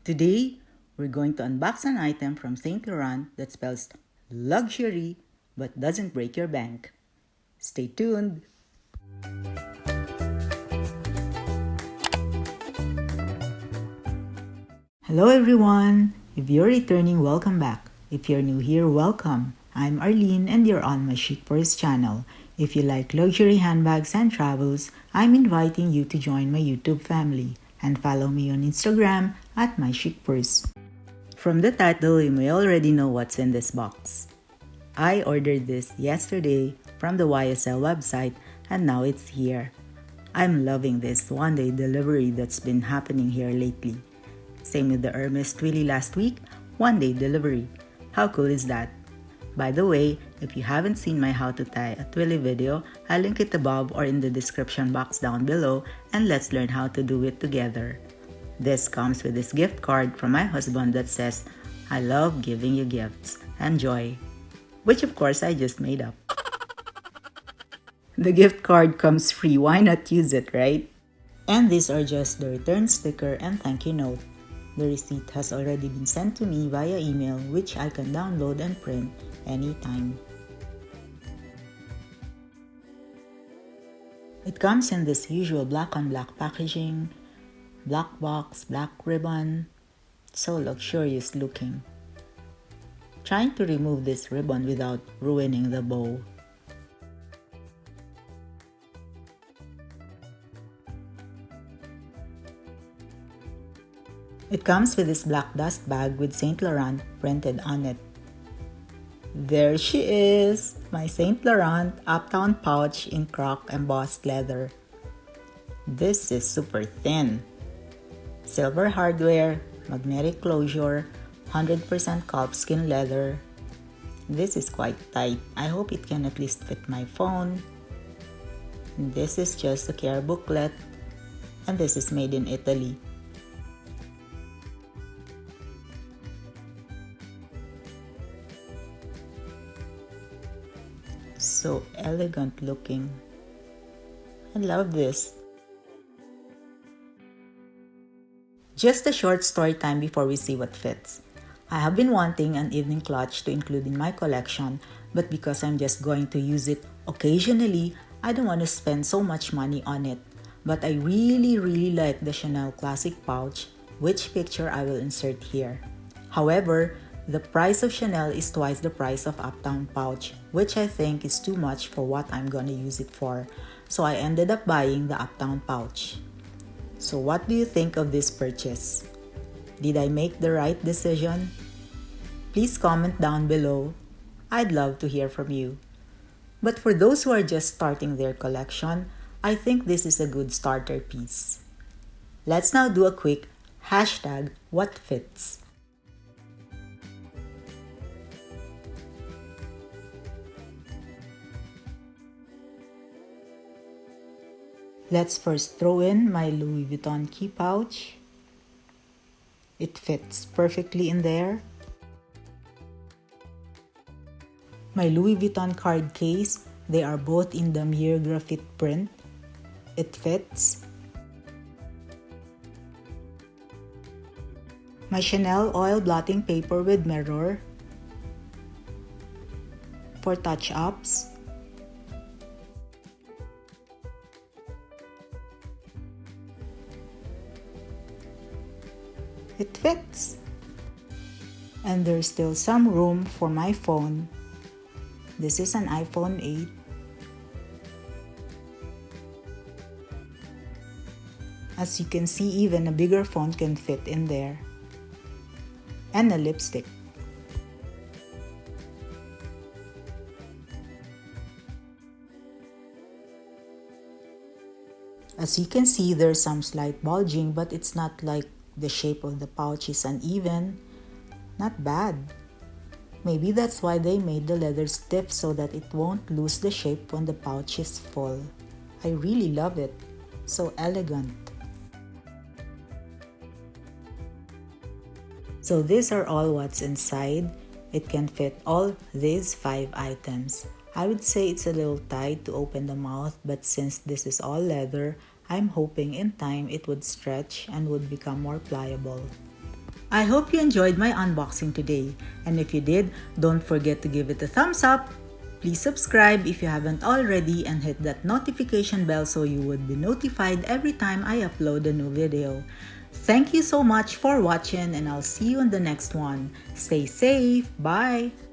Today, we're going to unbox an item from Saint Laurent that spells luxury but doesn't break your bank. Stay tuned! Hello everyone! If you're returning, welcome back. If you're new here, welcome. I'm Arlene and you're on my Chic Purse channel. If you like luxury handbags and travels, I'm inviting you to join my YouTube family and follow me on Instagram at my Chic Purse. From the title, you may already know what's in this box. I ordered this yesterday from the YSL website and now it's here. I'm loving this one-day delivery that's been happening here lately. Same with the Hermes Twilly last week, one-day delivery. How cool is that? By the way, if you haven't seen my how to tie a Twilly video, I'll link it above or in the description box down below and let's learn how to do it together. This comes with this gift card from my husband that says, "I love giving you gifts. Enjoy." Which of course I just made up. The gift card comes free, why not use it, right? And these are just the return sticker and thank you note. The receipt has already been sent to me via email, which I can download and print anytime. It comes in this usual black on black packaging, black box, black ribbon, so luxurious looking. Trying to remove this ribbon without ruining the bow. It comes with this black dust bag with Saint Laurent printed on it. There she is, my Saint Laurent Uptown pouch in croc embossed leather. This is super thin. Silver hardware, magnetic closure, 100% calfskin leather. This is quite tight. I hope it can at least fit my phone. This is just a care booklet, and this is made in Italy. So elegant looking. I love this. Just a short story time before we see what fits. I have been wanting an evening clutch to include in my collection, but because I'm just going to use it occasionally, I don't want to spend so much money on it. But I really like the Chanel Classic pouch, which picture I will insert here. However, the price of Chanel is twice the price of Uptown pouch, which I think is too much for what I'm gonna use it for. So I ended up buying the Uptown pouch. So what do you think of this purchase? Did I make the right decision? Please comment down below. I'd love to hear from you. But for those who are just starting their collection, I think this is a good starter piece. Let's now do a quick #WhatFits. Let's first throw in my Louis Vuitton key pouch. It fits perfectly in there. My Louis Vuitton card case, they are both in the mirror graphite print. It fits. My Chanel oil blotting paper with mirror for touch-ups. It fits. And there's still some room for my phone. This is an iPhone 8. As you can see, even a bigger phone can fit in there. And a lipstick. As you can see, there's some slight bulging, but it's not like the shape of the pouch is uneven. Not bad. Maybe that's why they made the leather stiff so that it won't lose the shape when the pouch is full. I really love it. So elegant. So these are all what's inside. It can fit all these 5 items. I would say it's a little tight to open the mouth, but since this is all leather, I'm hoping in time it would stretch and would become more pliable. I hope you enjoyed my unboxing today. And if you did, don't forget to give it a thumbs up. Please subscribe if you haven't already and hit that notification bell so you would be notified every time I upload a new video. Thank you so much for watching and I'll see you in the next one. Stay safe. Bye!